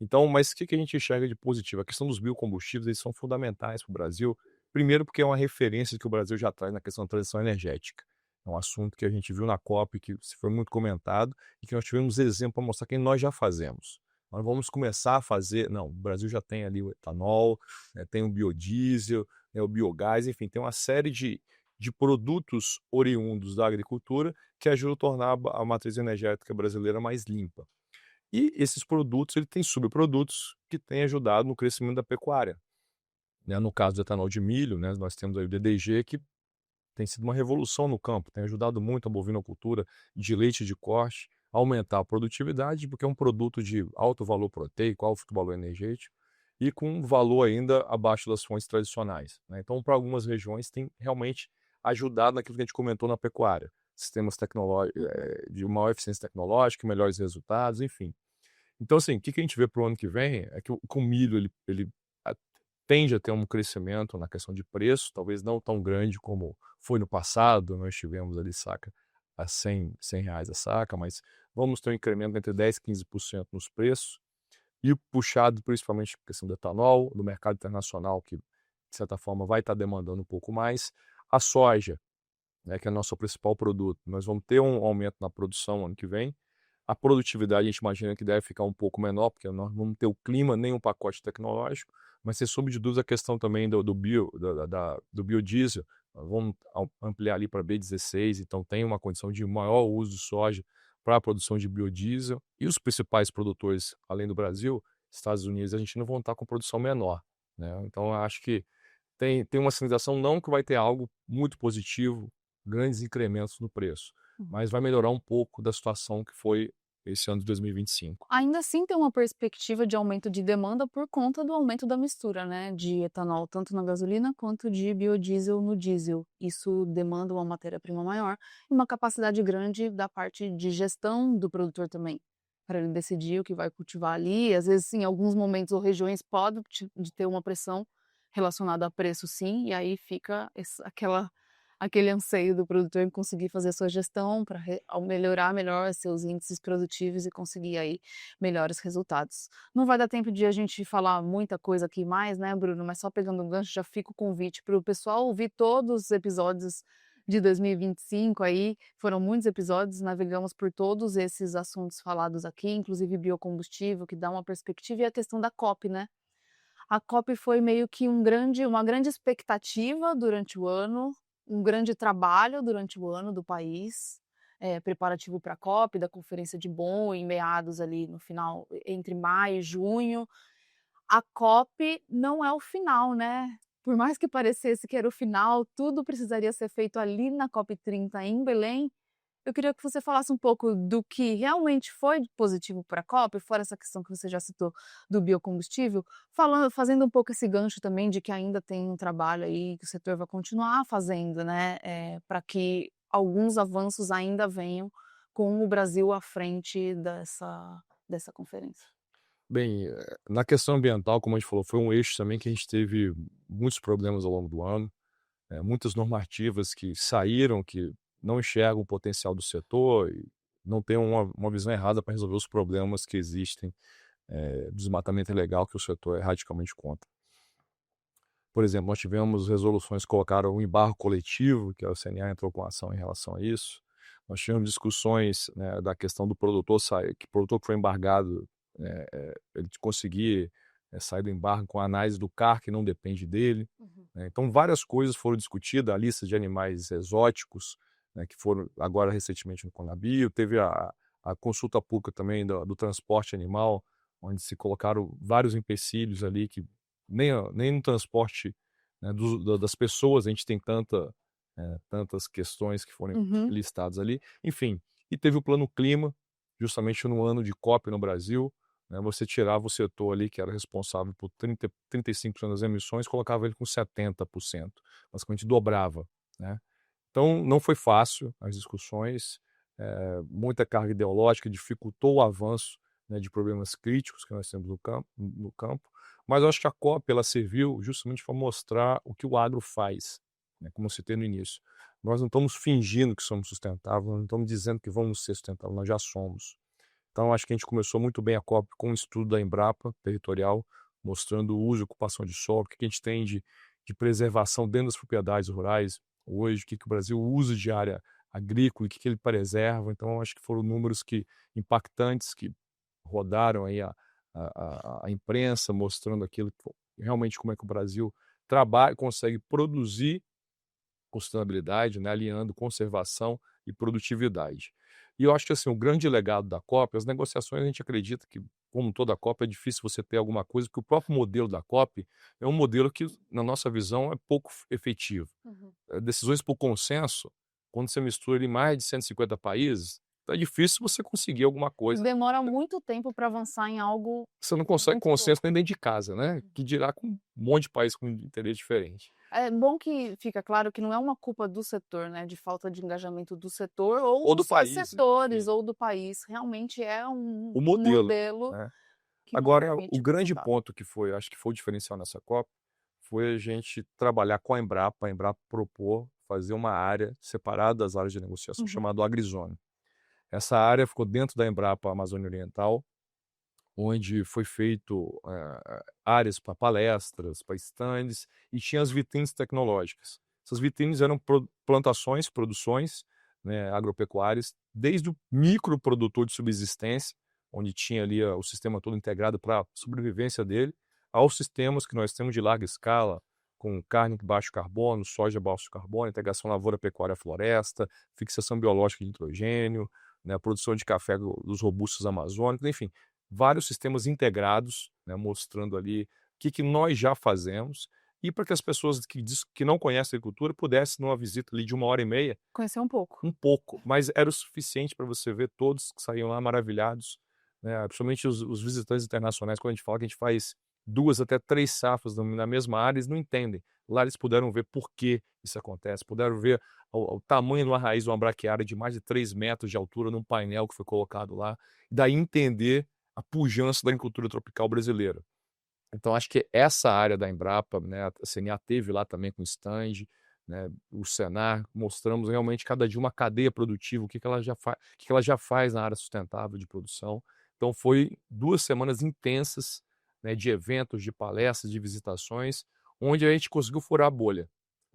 S3: Então, mas o que a gente enxerga de positivo? A questão dos biocombustíveis, eles são fundamentais para o Brasil. Primeiro, porque é uma referência que o Brasil já traz na questão da transição energética. É um assunto que a gente viu na COP, que foi muito comentado, e que nós tivemos exemplo para mostrar que nós já fazemos. Nós vamos começar a fazer. Não, o Brasil já tem ali o etanol, né, tem o biodiesel, né, o biogás, enfim, tem uma série de produtos oriundos da agricultura que ajudam a tornar a matriz energética brasileira mais limpa. E esses produtos, ele tem subprodutos que têm ajudado no crescimento da pecuária, né? No caso do etanol de milho, né, nós temos aí o DDG, que tem sido uma revolução no campo, tem ajudado muito a bovinocultura de leite de corte, a aumentar a produtividade, porque é um produto de alto valor proteico, alto valor energético, e com um valor ainda abaixo das fontes tradicionais, né? Então, para algumas regiões, tem realmente ajudado naquilo que a gente comentou na pecuária. Sistemas tecnológicos, de maior eficiência tecnológica, melhores resultados, enfim. Então, assim, o que a gente vê para o ano que vem é que o milho ele a tende a ter um crescimento na questão de preço, talvez não tão grande como foi no passado, nós tivemos ali saca a R$ 100 a saca, mas vamos ter um incremento entre 10% e 15% nos preços, e puxado principalmente pela questão do etanol, no mercado internacional que, de certa forma, vai estar demandando um pouco mais. A soja, né, que é o nosso principal produto, nós vamos ter um aumento na produção ano que vem. A produtividade a gente imagina que deve ficar um pouco menor, porque nós não vamos ter o clima nem um pacote tecnológico, mas sem sombra de dúvida a questão também do biodiesel. Nós vamos ampliar ali para B16, então tem uma condição de maior uso de soja para a produção de biodiesel. E os principais produtores, além do Brasil, Estados Unidos e Argentina, vão estar com produção menor, né? Então eu acho que tem uma sinalização, não que vai ter algo muito positivo, grandes incrementos no preço, mas vai melhorar um pouco da situação que foi esse ano de 2025.
S1: Ainda assim tem uma perspectiva de aumento de demanda por conta do aumento da mistura, né, de etanol, tanto na gasolina quanto de biodiesel no diesel. Isso demanda uma matéria-prima maior e uma capacidade grande da parte de gestão do produtor também, para ele decidir o que vai cultivar ali. Às vezes, em alguns momentos ou regiões pode de ter uma pressão relacionada a preço, sim, e aí fica aquele anseio do produtor em conseguir fazer a sua gestão para melhorar melhor seus índices produtivos e conseguir aí melhores resultados. Não vai dar tempo de a gente falar muita coisa aqui mais, né, Bruno? Mas só pegando um gancho, já fica o convite para o pessoal ouvir todos os episódios de 2025 aí. Foram muitos episódios, navegamos por todos esses assuntos falados aqui, inclusive biocombustível, que dá uma perspectiva, e a questão da COP, né? A COP foi meio que uma grande expectativa durante o ano, um grande trabalho durante o ano do país, preparativo para a COP, da Conferência de Bonn, em meados ali no final, entre maio e junho. A COP não é o final, né? Por mais que parecesse que era o final, tudo precisaria ser feito ali na COP 30 em Belém. Eu queria que você falasse um pouco do que realmente foi positivo para a COP, fora essa questão que você já citou do biocombustível, fazendo um pouco esse gancho também de que ainda tem um trabalho aí que o setor vai continuar fazendo, né, para que alguns avanços ainda venham com o Brasil à frente dessa conferência.
S3: Bem, na questão ambiental, como a gente falou, foi um eixo também que a gente teve muitos problemas ao longo do ano, muitas normativas que saíram, que não enxergam o potencial do setor e não têm uma visão errada para resolver os problemas que existem desmatamento ilegal, que o setor é radicalmente contra. Por exemplo, nós tivemos resoluções que colocaram o embargo coletivo, que a CNA entrou com ação em relação a isso. Nós tivemos discussões, né, da questão do produtor sair, que o produtor que foi embargado, ele conseguir sair do embargo com a análise do CAR, que não depende dele. Né? Então, várias coisas foram discutidas, a lista de animais exóticos, né, que foram agora recentemente no Conabio, teve a consulta pública também do transporte animal, onde se colocaram vários empecilhos ali que nem no transporte, né, das pessoas a gente tem tantas questões que foram listadas ali. Enfim, e teve o Plano Clima, justamente no ano de COP no Brasil, né, você tirava o setor ali que era responsável por 35% das emissões, colocava ele com 70%, basicamente dobrava. Né? Então, não foi fácil as discussões, muita carga ideológica dificultou o avanço, né, de problemas críticos que nós temos no campo, mas eu acho que a COP ela serviu justamente para mostrar o que o agro faz, né, como eu citei no início. Nós não estamos fingindo que somos sustentáveis, nós não estamos dizendo que vamos ser sustentáveis, nós já somos. Então, acho que a gente começou muito bem a COP com um estudo da Embrapa territorial, mostrando o uso e ocupação de solo, o que a gente tem de preservação dentro das propriedades rurais hoje, o que o Brasil usa de área agrícola, o que ele preserva. Então, acho que foram números impactantes que rodaram aí a imprensa, mostrando aquilo realmente como é que o Brasil trabalha, consegue produzir com sustentabilidade, né, alinhando conservação e produtividade. E eu acho que assim, o grande legado da COP, as negociações, a gente acredita que, como toda a COP, é difícil você ter alguma coisa, porque o próprio modelo da COP é um modelo que, na nossa visão, é pouco efetivo. Decisões por consenso, quando você mistura em mais de 150 países, é difícil você conseguir alguma coisa.
S1: Demora muito tempo para avançar em algo.
S3: Você não consegue
S1: muito
S3: consenso nem dentro de casa, né? Que dirá com um monte de país com interesse diferente.
S1: É bom que fica claro que não é uma culpa do setor, né, de falta de engajamento do setor ou
S3: do
S1: dos
S3: país,
S1: setores
S3: sim.
S1: ou do país. Realmente é um
S3: O modelo,
S1: modelo
S3: né?
S1: que não
S3: Agora,
S1: permite
S3: o grande
S1: resultado.
S3: ponto que foi, acho que foi o diferencial nessa COP, foi a gente trabalhar com a Embrapa propor fazer uma área separada das áreas de negociação, chamada AgriZone. Essa área ficou dentro da Embrapa Amazônia Oriental, onde foi feito áreas para palestras, para stands, e tinha as vitrines tecnológicas. Essas vitrines eram plantações, produções, né, agropecuárias, desde o microprodutor de subsistência, onde tinha ali o sistema todo integrado para a sobrevivência dele, aos sistemas que nós temos de larga escala, com carne de baixo carbono, soja baixo carbono, integração lavoura-pecuária-floresta, fixação biológica de nitrogênio, né, a produção de café dos robustos amazônicos, enfim, vários sistemas integrados, né, mostrando ali o que nós já fazemos, e para que as pessoas que não conhecem a agricultura pudessem, numa visita ali de 1h30,
S1: Conhecer um pouco.
S3: mas era o suficiente para você ver todos que saíam lá maravilhados, né, principalmente os visitantes internacionais, quando a gente fala que a gente faz 2 até 3 safras na mesma área, eles não entendem. Lá eles puderam ver por que isso acontece, puderam ver o tamanho de uma raiz de uma braquiária de mais de 3 metros de altura num painel que foi colocado lá, e daí entender a pujança da agricultura tropical brasileira. Então, acho que essa área da Embrapa, né, a CNA teve lá também com stand, né, o Senar, mostramos realmente cada dia uma cadeia produtiva, o que ela já faz na área sustentável de produção. Então, foi 2 semanas intensas, né, de eventos, de palestras, de visitações, onde a gente conseguiu furar a bolha.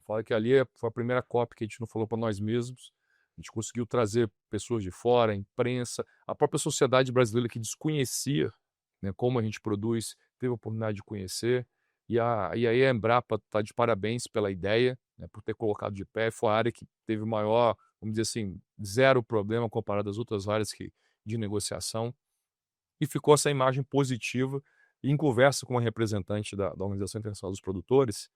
S3: Fala que ali foi a primeira COP que a gente não falou para nós mesmos. A gente conseguiu trazer pessoas de fora, a imprensa, a própria sociedade brasileira que desconhecia, né, como a gente produz, teve a oportunidade de conhecer. E aí a Embrapa está de parabéns pela ideia, né, por ter colocado de pé. Foi a área que teve o maior, vamos dizer assim, 0 problema comparado às outras áreas de negociação. E ficou essa imagem positiva. E em conversa com uma representante da Organização Internacional dos Produtores,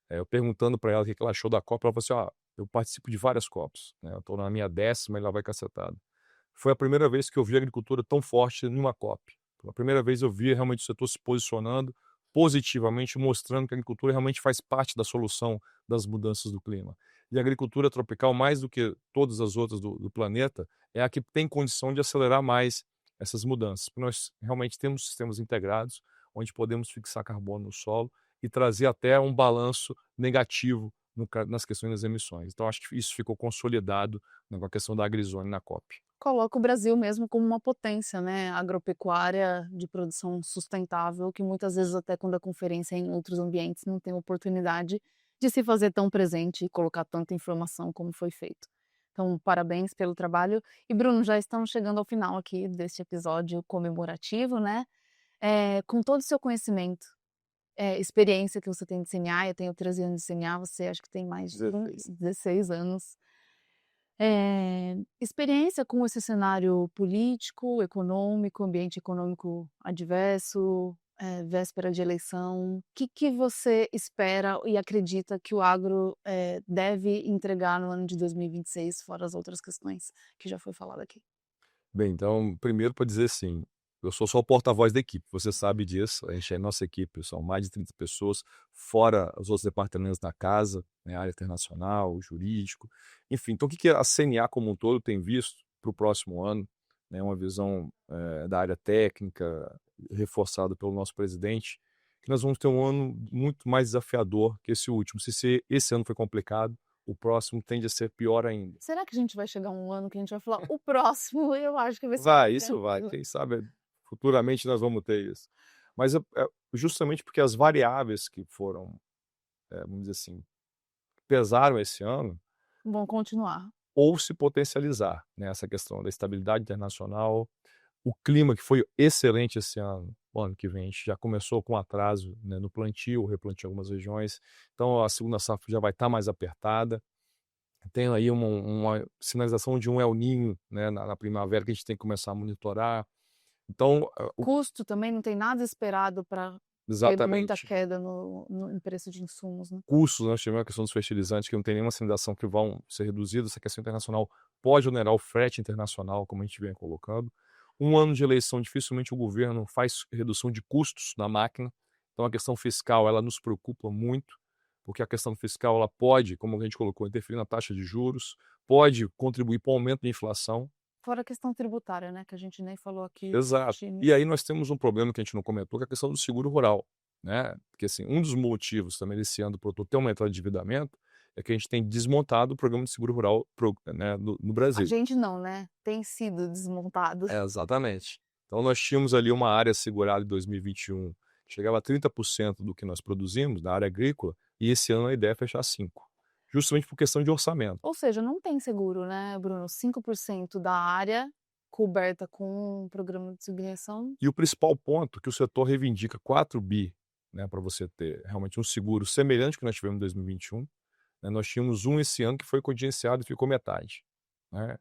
S3: eu perguntando para ela o que ela achou da COP, ela falou assim, eu participo de várias COPs, né? Eu estou na minha 10ª e lá vai cacetada. Foi a primeira vez que eu vi a agricultura tão forte numa COP. Pela primeira vez eu vi realmente o setor se posicionando positivamente, mostrando que a agricultura realmente faz parte da solução das mudanças do clima. E a agricultura tropical, mais do que todas as outras do planeta, é a que tem condição de acelerar mais essas mudanças. Porque nós realmente temos sistemas integrados, onde podemos fixar carbono no solo e trazer até um balanço negativo nas questões das emissões. Então, acho que isso ficou consolidado com a questão da AgriZone na COP.
S1: Coloca o Brasil mesmo como uma potência, né, agropecuária de produção sustentável, que muitas vezes até quando a conferência é em outros ambientes não tem oportunidade de se fazer tão presente e colocar tanta informação como foi feito. Então, parabéns pelo trabalho. E Bruno, já estamos chegando ao final aqui deste episódio comemorativo, né? Com todo o seu conhecimento, experiência que você tem de CNA, eu tenho 13 anos de CNA, você acho que tem mais de 16 anos. Experiência com esse cenário político, econômico, ambiente econômico adverso, véspera de eleição, o que você espera e acredita que o agro deve entregar no ano de 2026, fora as outras questões que já foi falado aqui?
S3: Bem, então, primeiro para dizer assim, eu sou só o porta-voz da equipe, você sabe disso, a gente é nossa equipe, são mais de 30 pessoas, fora os outros departamentos da casa, né, área internacional, jurídico, enfim. Então, o que a CNA como um todo tem visto para o próximo ano, né, uma visão da área técnica, reforçada pelo nosso presidente, que nós vamos ter um ano muito mais desafiador que esse último. Se esse ano foi complicado, o próximo tende a ser pior ainda.
S1: Será que a gente vai chegar a um ano que a gente vai falar, o próximo eu acho que vai ser
S3: Vai,
S1: mais
S3: isso vai.
S1: tranquilo"?
S3: Quem sabe futuramente nós vamos ter isso. Mas justamente porque as variáveis que foram, vamos dizer assim, pesaram esse ano,
S1: Vão continuar.
S3: ou se potencializar, né? Essa questão da estabilidade internacional, o clima que foi excelente esse ano. O ano que vem a gente já começou com atraso, né, no plantio, replantio em algumas regiões, então a segunda safra já vai estar mais apertada. Tem aí uma sinalização de um El Niño, né, na primavera, que a gente tem que começar a monitorar. Então,
S1: Custo também não tem nada esperado para ter muita
S3: exatamente.
S1: queda no preço de insumos, né?
S3: Custos, nós tivemos a questão dos fertilizantes, que não tem nenhuma sinalização que vão ser reduzidos. Essa questão internacional pode onerar o frete internacional, como a gente vem colocando. Um ano de eleição, dificilmente o governo faz redução de custos na máquina. Então, a questão fiscal, ela nos preocupa muito, porque a questão fiscal, ela pode, como a gente colocou, interferir na taxa de juros, pode contribuir para o aumento da inflação.
S1: Fora a questão tributária, né, que a gente nem falou aqui.
S3: Exato. E aí nós temos um problema que a gente não comentou, que é a questão do seguro rural, né? Porque assim, um dos motivos também desse ano do produtor ter aumentado o endividamento é que a gente tem desmontado o programa de seguro rural né, no
S1: A
S3: Brasil.
S1: gente não, né? Tem sido desmontado.
S3: Exatamente. Então nós tínhamos ali uma área segurada em 2021 que chegava a 30% do que nós produzimos na área agrícola, e esse ano a ideia é fechar 5%. Justamente por questão de orçamento.
S1: Ou seja, não tem seguro, né, Bruno? 5% da área coberta com um programa de subvenção.
S3: E o principal ponto que o setor reivindica 4 bi, né, para você ter realmente um seguro semelhante ao que nós tivemos em 2021. Né, nós tínhamos esse ano que foi contingenciado e ficou metade. Né,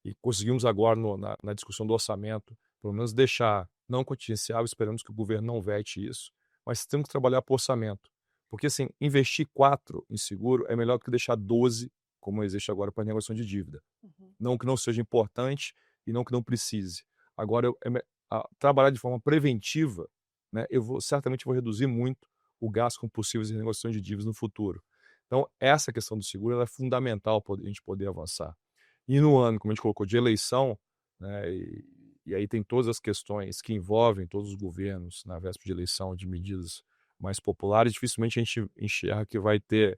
S3: e conseguimos agora, na discussão do orçamento, pelo menos deixar não contingenciável, esperamos que o governo não vete isso, mas temos que trabalhar por orçamento. Porque assim, investir 4 em seguro é melhor do que deixar 12, como existe agora para a negociação de dívida. Não que não seja importante e não que não precise. Agora, trabalhar de forma preventiva, né, certamente vou reduzir muito o gasto com possíveis renegociações de dívidas no futuro. Então, essa questão do seguro ela é fundamental para a gente poder avançar. E no ano, como a gente colocou, de eleição, né, e aí tem todas as questões que envolvem todos os governos na véspera de eleição, de medidas mais populares, dificilmente a gente enxerga que vai ter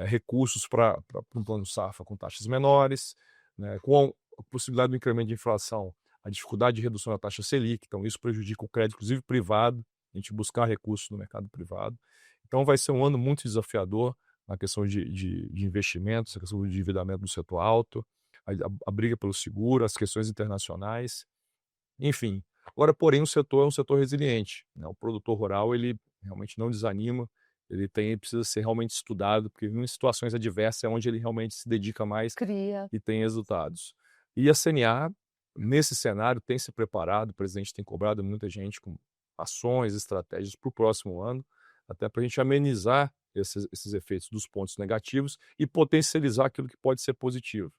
S3: recursos para um plano safra com taxas menores, né, com a possibilidade do incremento de inflação, a dificuldade de redução da taxa Selic, então isso prejudica o crédito, inclusive privado, a gente buscar recursos no mercado privado. Então vai ser um ano muito desafiador na questão de investimentos, a questão do endividamento do setor alto, a briga pelo seguro, as questões internacionais, enfim. Agora, porém, o setor é um setor resiliente, né? O produtor rural, ele realmente não desanima, ele precisa ser realmente estudado, porque em situações adversas é onde ele realmente se dedica mais e tem resultados. E a CNA, nesse cenário, tem se preparado, o presidente tem cobrado muita gente com ações, estratégias para o próximo ano, até para a gente amenizar esses efeitos dos pontos negativos e potencializar aquilo que pode ser positivo.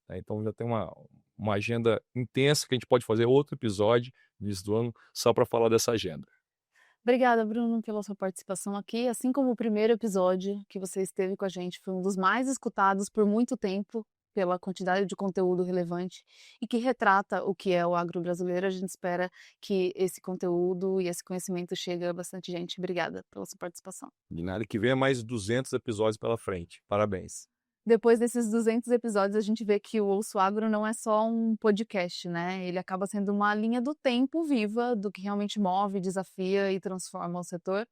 S3: Né? Então já tem uma agenda intensa que a gente pode fazer outro episódio no início do ano só para falar dessa agenda.
S1: Obrigada, Bruno, pela sua participação aqui. Assim como o primeiro episódio que você esteve com a gente foi um dos mais escutados por muito tempo pela quantidade de conteúdo relevante e que retrata o que é o agro brasileiro. A gente espera que esse conteúdo e esse conhecimento chegue a bastante gente. Obrigada pela sua participação.
S3: De nada, que venha mais 200 episódios pela frente. Parabéns.
S1: Depois desses 200 episódios, a gente vê que o Ouço Agro não é só um podcast, né? Ele acaba sendo uma linha do tempo viva do que realmente move, desafia e transforma o setor.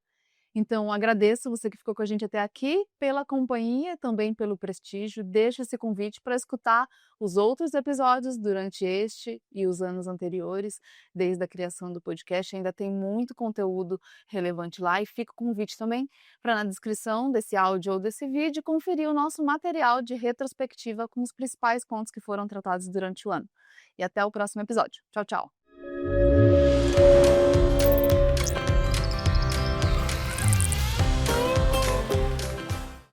S1: Então, agradeço você que ficou com a gente até aqui, pela companhia, também pelo prestígio. Deixo esse convite para escutar os outros episódios durante este e os anos anteriores, desde a criação do podcast. Ainda tem muito conteúdo relevante lá e fica o convite também para, na descrição desse áudio ou desse vídeo, conferir o nosso material de retrospectiva com os principais pontos que foram tratados durante o ano. E até o próximo episódio. Tchau, tchau!